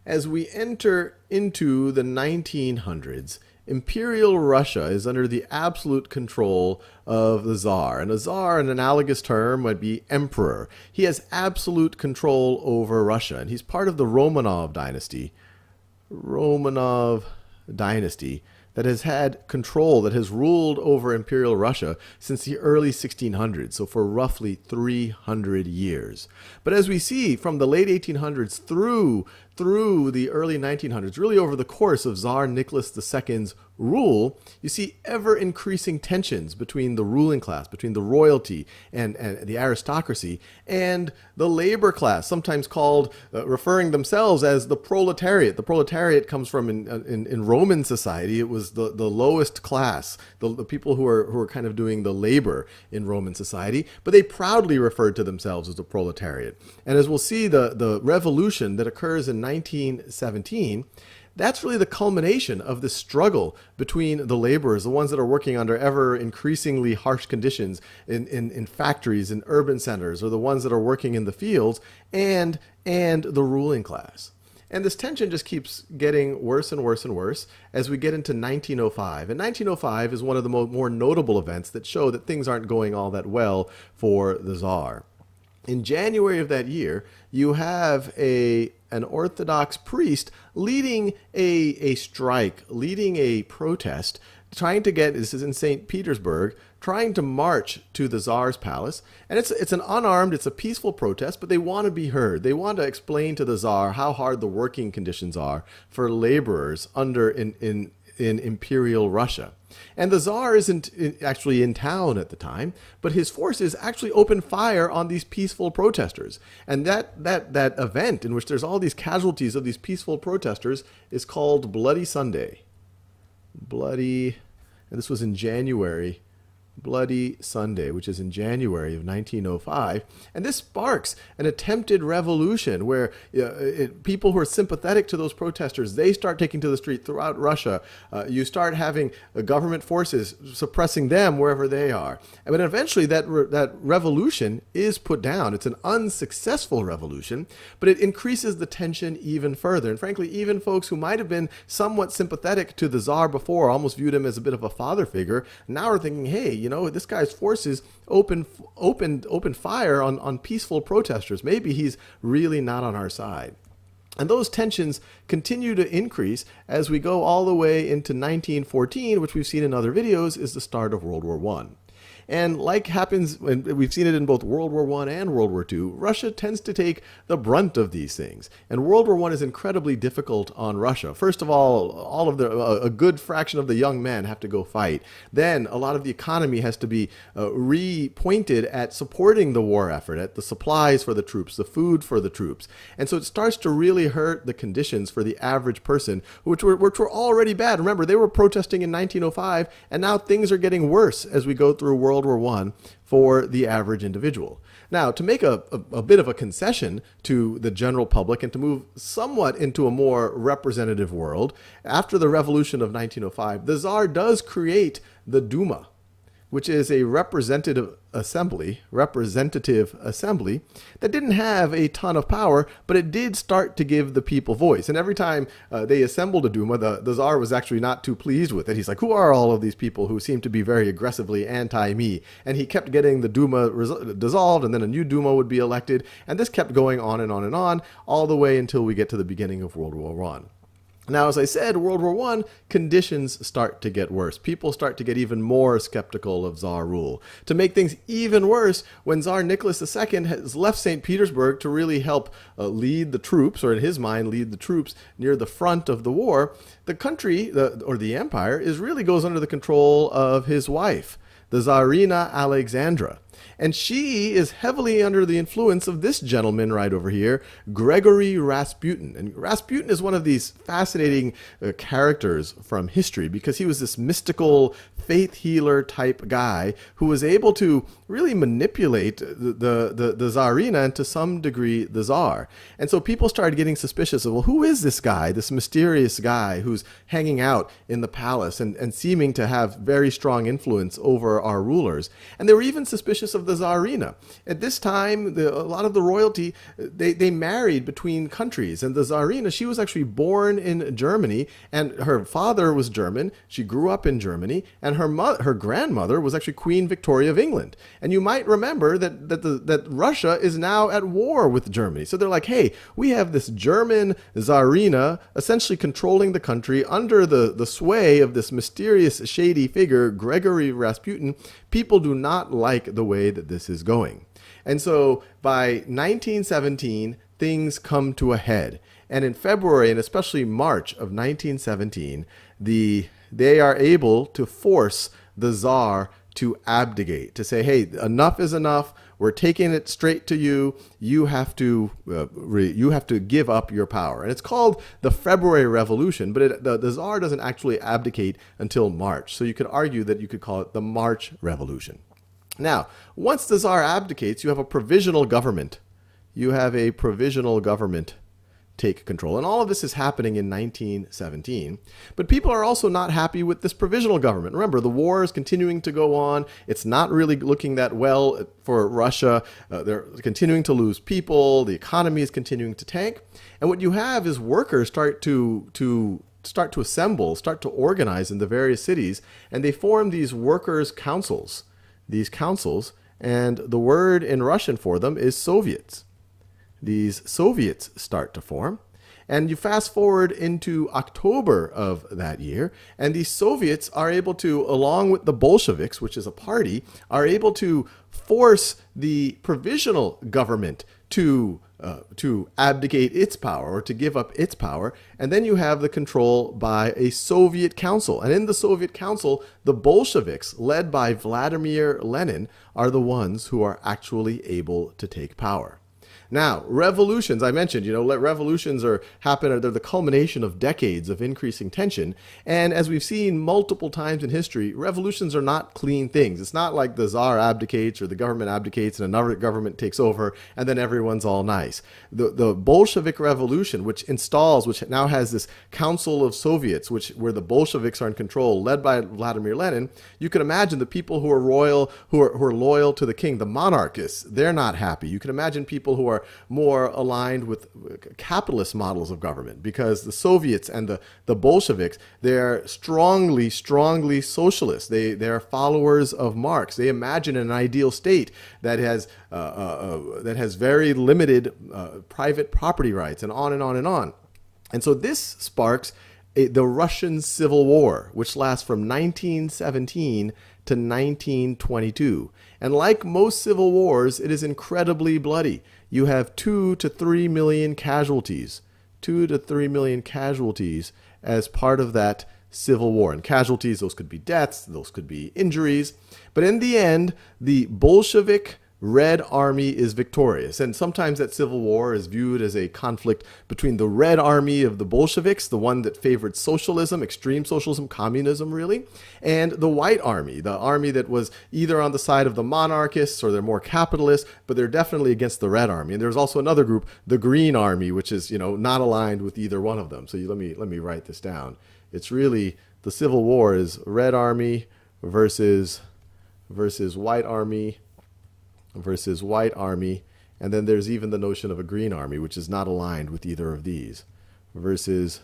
As we enter into the 1900s, Imperial Russia is under the absolute control of the Tsar. And a Tsar, an analogous term, would be emperor. He has absolute control over Russia, and he's part of the Romanov dynasty. That has had control, that has ruled over Imperial Russia since the early 1600s, so for roughly 300 years. But as we see from the late 1800s through the early 1900s, really over the course of Tsar Nicholas II's rule, you see ever-increasing tensions between the ruling class, between the royalty and the aristocracy, and the labor class, sometimes called, referring themselves as the proletariat. The proletariat comes from, in Roman society, it was the lowest class, the people who are kind of doing the labor in Roman society, but they proudly referred to themselves as the proletariat. And as we'll see, the revolution that occurs in 1917, that's really the culmination of the struggle between the laborers, the ones that are working under ever increasingly harsh conditions in factories, in urban centers, or the ones that are working in the fields, and the ruling class. And this tension just keeps getting worse and worse and worse as we get into 1905. And 1905 is one of the more notable events that show that things aren't going all that well for the Tsar. In January of that year, you have an Orthodox priest leading a strike, leading a protest, trying to get, this is in St. Petersburg, trying to march to the Tsar's palace. And it's an unarmed, it's a peaceful protest, but they want to be heard. They want to explain to the Tsar how hard the working conditions are for laborers in Imperial Russia. And the Tsar isn't actually in town at the time, but his forces actually open fire on these peaceful protesters. And that event in which there's all these casualties of these peaceful protesters is called Bloody Sunday. And this was in January. Bloody Sunday, which is in January of 1905. And this sparks an attempted revolution where people who are sympathetic to those protesters, they start taking to the street throughout Russia. You start having government forces suppressing them wherever they are. But eventually that revolution is put down. It's an unsuccessful revolution, but it increases the tension even further. And frankly, even folks who might have been somewhat sympathetic to the Tsar before, almost viewed him as a bit of a father figure, now are thinking, hey, this guy's forces open fire on peaceful protesters. Maybe he's really not on our side. And those tensions continue to increase as we go all the way into 1914, which we've seen in other videos is the start of World War I. And like happens, when we've seen it in both World War I and World War II, Russia tends to take the brunt of these things. And World War I is incredibly difficult on Russia. First of all of a good fraction of the young men have to go fight. Then a lot of the economy has to be repointed at supporting the war effort, at the supplies for the troops, the food for the troops. And so it starts to really hurt the conditions for the average person, which were already bad. Remember, they were protesting in 1905, and now things are getting worse as we go through World War I for the average individual. Now, to make a bit of a concession to the general public and to move somewhat into a more representative world, after the revolution of 1905, the Tsar does create the Duma, which is a representative assembly that didn't have a ton of power, but it did start to give the people voice. And every time they assembled a Duma, the Tsar was actually not too pleased with it. He's like, who are all of these people who seem to be very aggressively anti-me? And he kept getting the Duma dissolved, and then a new Duma would be elected. And this kept going on and on and on, all the way until we get to the beginning of World War I. Now, as I said, World War I, conditions start to get worse. People start to get even more skeptical of Tsar rule. To make things even worse, when Tsar Nicholas II has left St. Petersburg to really help lead the troops, or in his mind, lead the troops near the front of the war, the country, or the empire, really goes under the control of his wife, the Tsarina Alexandra. And she is heavily under the influence of this gentleman right over here, Gregory Rasputin. And Rasputin is one of these fascinating characters from history because he was this mystical faith healer type guy who was able to really manipulate the Tsarina and to some degree the Tsar. And so people started getting suspicious of, well, who is this guy, this mysterious guy who's hanging out in the palace and seeming to have very strong influence over our rulers? And they were even suspicious mistress of the Tsarina. At this time, a lot of the royalty, they married between countries. And the Tsarina, she was actually born in Germany, and her father was German. She grew up in Germany, and her grandmother was actually Queen Victoria of England. And you might remember that Russia is now at war with Germany. So they're like, hey, we have this German Tsarina essentially controlling the country under the sway of this mysterious, shady figure, Gregory Rasputin. People do not like the way that this is going. And so by 1917, things come to a head. And in February, and especially March of 1917, they are able to force the Tsar to abdicate, to say, hey, enough is enough. We're taking it straight to you. You have to give up your power. And it's called the February Revolution, but the Tsar doesn't actually abdicate until March. So you could argue that you could call it the March Revolution. Now, once the Tsar abdicates, you have a provisional government. You have a provisional government take control. And all of this is happening in 1917. But people are also not happy with this provisional government. Remember, the war is continuing to go on. It's not really looking that well for Russia. They're continuing to lose people. The economy is continuing to tank. And what you have is workers start to assemble, start to organize in the various cities, and they form these workers' councils. These councils, and the word in Russian for them is Soviets. These Soviets start to form. And you fast forward into October of that year, and these Soviets are able to, along with the Bolsheviks, which is a party, are able to force the provisional government to abdicate its power, or to give up its power. And then you have the control by a Soviet council. And in the Soviet council, the Bolsheviks, led by Vladimir Lenin, are the ones who are actually able to take power. Now, revolutions, I mentioned, revolutions they're the culmination of decades of increasing tension. And as we've seen multiple times in history, revolutions are not clean things. It's not like the Tsar abdicates or the government abdicates and another government takes over and then everyone's all nice. The Bolshevik Revolution, which now has this Council of Soviets, where the Bolsheviks are in control, led by Vladimir Lenin, you can imagine the people who are loyal to the king, the monarchists, they're not happy. You can imagine people who are more aligned with capitalist models of government, because the Soviets and the Bolsheviks, they're strongly socialist. They're followers of Marx. They imagine an ideal state that has very limited private property rights, and on and on and on. And so this sparks the Russian Civil War, which lasts from 1917 to 1922. And like most civil wars, it is incredibly bloody. You have 2 to 3 million casualties. 2 to 3 million casualties as part of that civil war. And casualties, those could be deaths, those could be injuries. But in the end, the Bolshevik Red Army is victorious. And sometimes that civil war is viewed as a conflict between the Red Army of the Bolsheviks, the one that favored socialism, extreme socialism, communism really, and the White Army, the army that was either on the side of the monarchists or they're more capitalist, but they're definitely against the Red Army. And there's also another group, the Green Army, which is, not aligned with either one of them. So let me write this down. It's really, the Civil War is Red Army versus White Army versus White Army, and then there's even the notion of a Green Army, which is not aligned with either of these, versus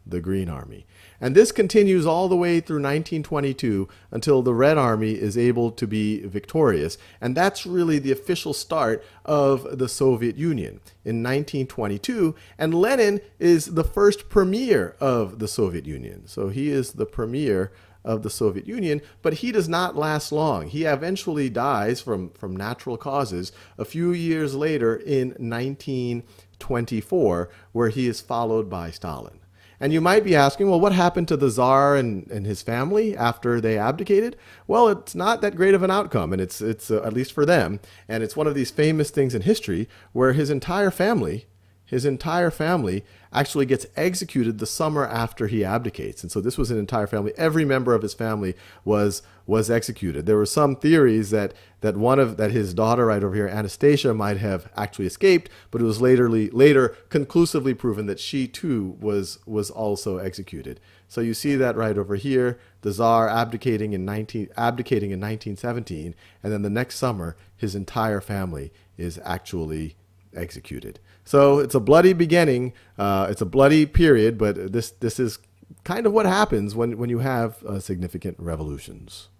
the Green Army. And this continues all the way through 1922 until the Red Army is able to be victorious. And that's really the official start of the Soviet Union in 1922. And Lenin is the first premier of the Soviet Union. So he is the premier of the Soviet Union, but he does not last long. He eventually dies from natural causes a few years later in 1924, where he is followed by Stalin. And you might be asking, well, what happened to the Tsar and his family after they abdicated? Well, it's not that great of an outcome, and it's at least for them. And it's one of these famous things in history where his entire family his entire family actually gets executed the summer after he abdicates. And so this was an entire family. Every member of his family was executed. There were some theories that his daughter right over here, Anastasia, might have actually escaped, but it was later conclusively proven that she too was also executed. So you see that right over here, the Tsar abdicating in 1917, and then the next summer his entire family is actually executed. So it's a bloody beginning, it's a bloody period, but this is kind of what happens when you have significant revolutions.